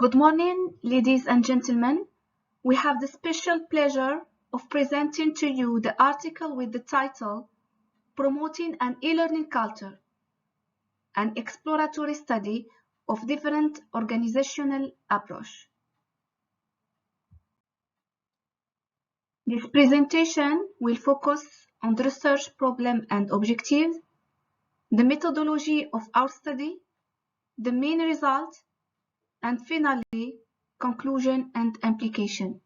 Good morning, ladies and gentlemen. We have the special pleasure of presenting to you the article with the title Promoting an E-Learning Culture, an exploratory study of different organizational approach. This presentation will focus on the research problem and objectives, the methodology of our study, the main results, and finally, conclusion and implication.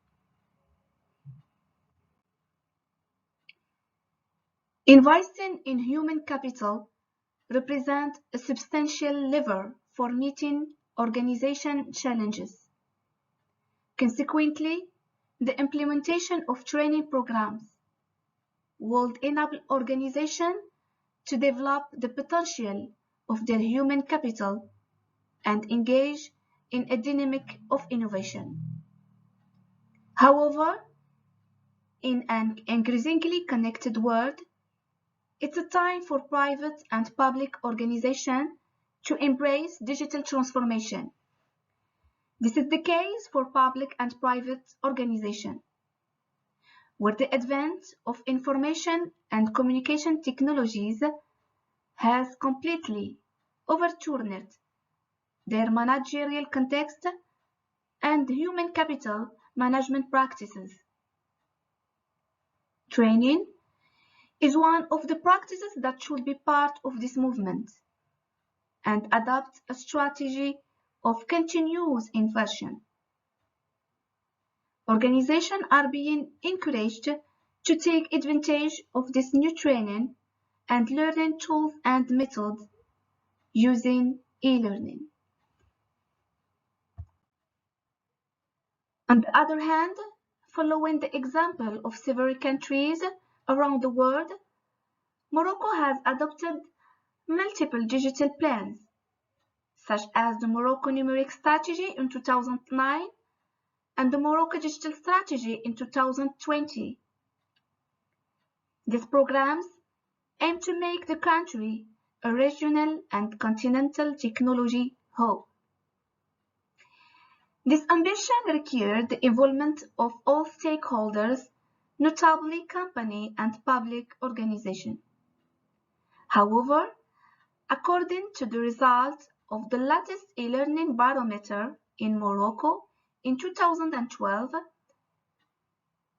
Investing in human capital represents a substantial lever for meeting organization challenges. Consequently, the implementation of training programs would enable organizations to develop the potential of their human capital and engage in a dynamic of innovation. However, in an increasingly connected world, it's a time for private and public organizations to embrace digital transformation. This is the case for public and private organizations, where the advent of information and communication technologies has completely overturned their managerial context and human capital management practices. Training is one of the practices that should be part of this movement and adopt a strategy of continuous inversion. Organizations are being encouraged to take advantage of this new training and learning tools and methods using e-learning. On the other hand, following the example of several countries around the world, Morocco has adopted multiple digital plans, such as the Morocco Numeric Strategy in 2009 and the Morocco Digital Strategy in 2020. These programs aim to make the country a regional and continental technology hub. This ambition required the involvement of all stakeholders, notably company and public organizations. However, according to the results of the latest e-learning barometer in Morocco in 2012,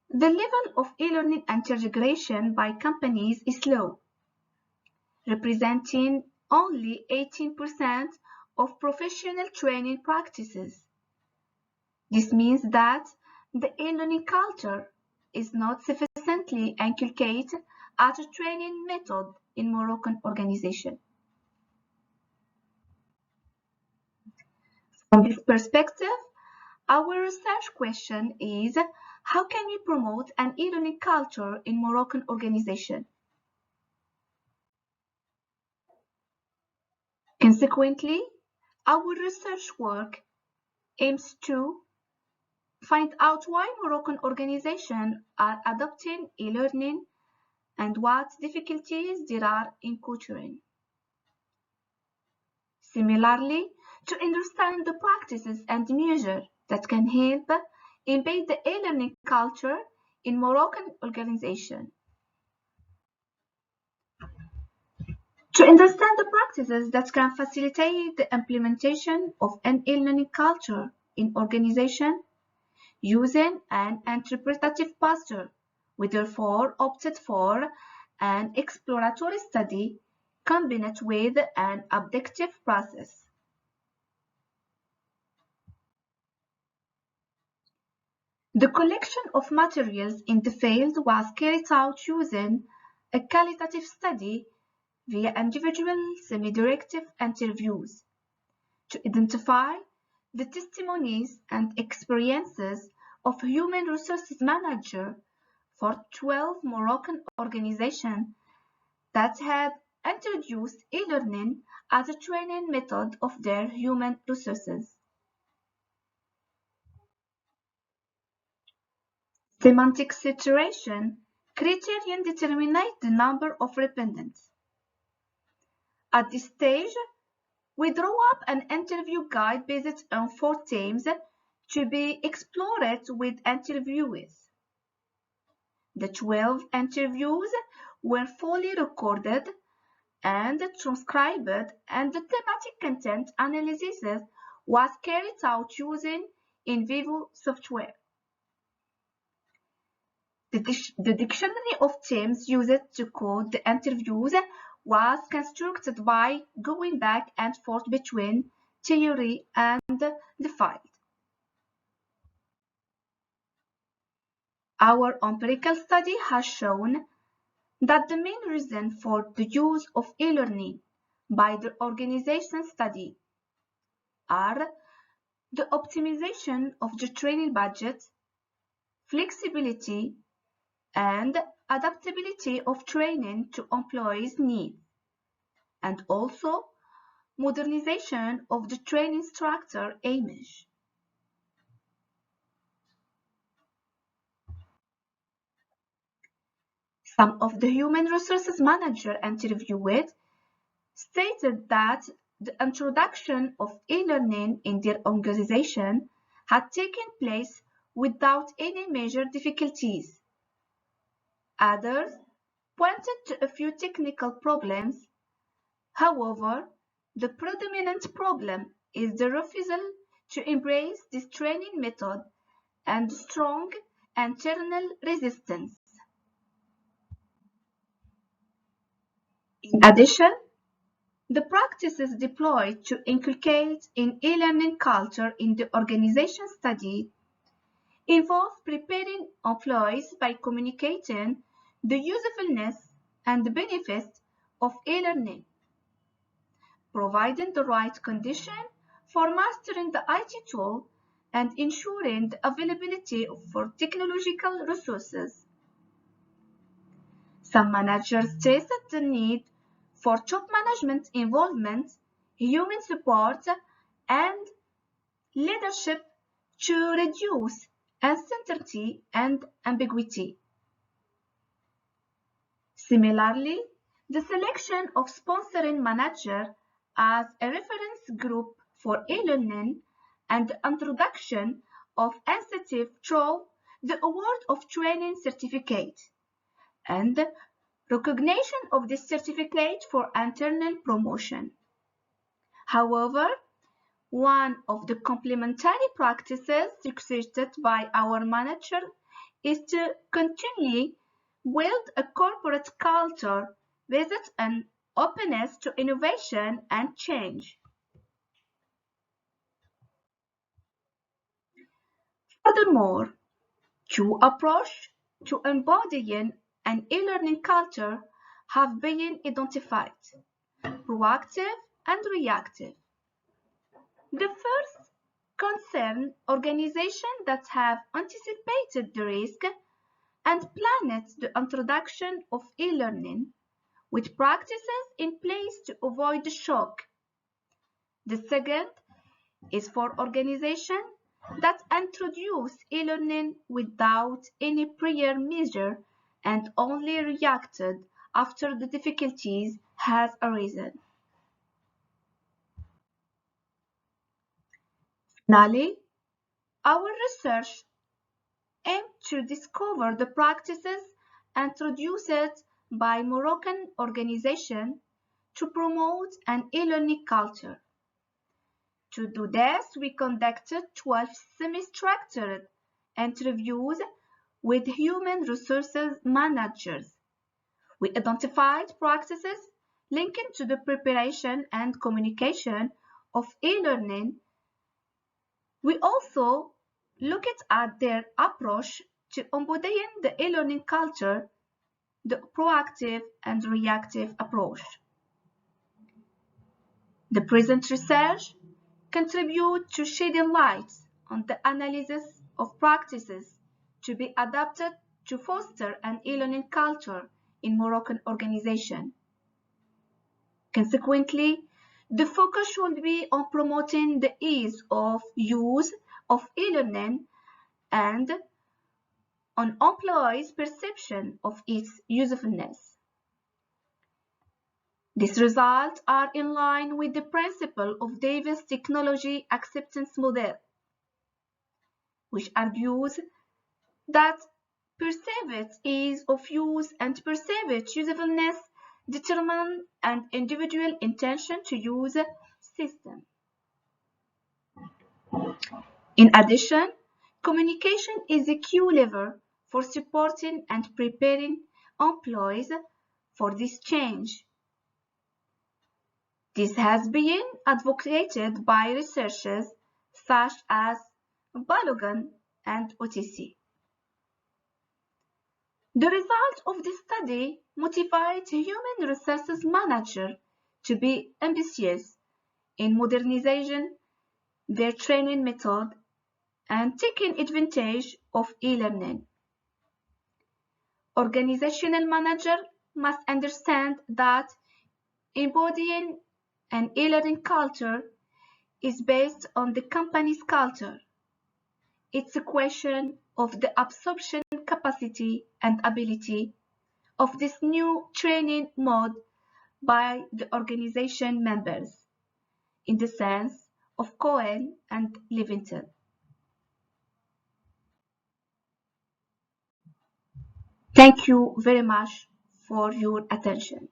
the level of e-learning integration by companies is low, representing only 18% of professional training practices. This means that the e-learning culture is not sufficiently inculcated as a training method in Moroccan organizations. From this perspective, our research question is, how can we promote an e-learning culture in Moroccan organizations? Consequently, our research work aims to find out why Moroccan organizations are adopting e-learning and what difficulties there are in culturing. Similarly, to understand the practices and measures that can help embed the e-learning culture in Moroccan organizations. To understand the practices that can facilitate the implementation of an e-learning culture in organizations, using an interpretative posture, we therefore opted for an exploratory study combined with an objective process. The collection of materials in the field was carried out using a qualitative study via individual semi-directive interviews to identify the testimonies and experiences of human resources managers for 12 Moroccan organizations that had introduced e-learning as a training method of their human resources. Semantic saturation criterion determined the number of respondents. At this stage, We draw up an interview guide based on 4 themes to be explored with interviewees. The 12 interviews were fully recorded and transcribed, and the thematic content analysis was carried out using in vivo software. The dictionary of themes used to code the interviews was constructed by going back and forth between theory and the field. Our empirical study has shown that the main reason for the use of e-learning by the organization study are the optimization of the training budget, flexibility, and adaptability of training to employees' needs, and also modernization of the training structure image. Some of the human resources manager interviewed stated that the introduction of e-learning in their organization had taken place without any major difficulties. Others pointed to a few technical problems. However, the predominant problem is the refusal to embrace this training method and strong internal resistance. In addition, the practices deployed to inculcate an e-learning culture in the organization study involve preparing employees by communicating the usefulness and benefits of e-learning, providing the right condition for mastering the IT tool, and ensuring the availability for technological resources. Some managers stressed the need for top management involvement, human support, and leadership to reduce uncertainty and ambiguity. Similarly, the selection of sponsoring manager as a reference group for e-learning and the introduction of incentive through the award of training certificate and recognition of this certificate for internal promotion. However, one of the complementary practices suggested by our manager is to continually build a corporate culture based on openness to innovation and change. Furthermore, two approaches to embodying an e-learning culture have been identified: proactive and reactive. The first concern organizations that have anticipated the risk and planned the introduction of e-learning with practices in place to avoid the shock. The second is for organizations that introduce e-learning without any prior measure and only reacted after the difficulties has arisen. Finally, our research aimed to discover the practices introduced by Moroccan organizations to promote an e-learning culture. To do this, we conducted 12 semi-structured interviews with human resources managers. We identified practices linked to the preparation and communication of e-learning. We also looked at their approach to embodying the e-learning culture, the proactive and reactive approach. The present research contributes to shedding light on the analysis of practices to be adapted to foster an e-learning culture in Moroccan organizations. Consequently, the focus should be on promoting the ease of use of e-learning and on employees' perception of its usefulness. These results are in line with the principle of Davis' technology acceptance model, which argues that perceived ease of use and perceived usefulness determine an individual intention to use a system. In addition, communication is a key lever for supporting and preparing employees for this change. This has been advocated by researchers such as Balogun and OTC. The result of this study motivates human resources managers to be ambitious in modernizing their training method and taking advantage of e-learning. Organizational managers must understand that embodying an e-learning culture is based on the company's culture. It's a question of the absorption capacity and ability of this new training mode by the organization members, in the sense of Cohen and Levinson. Thank you very much for your attention.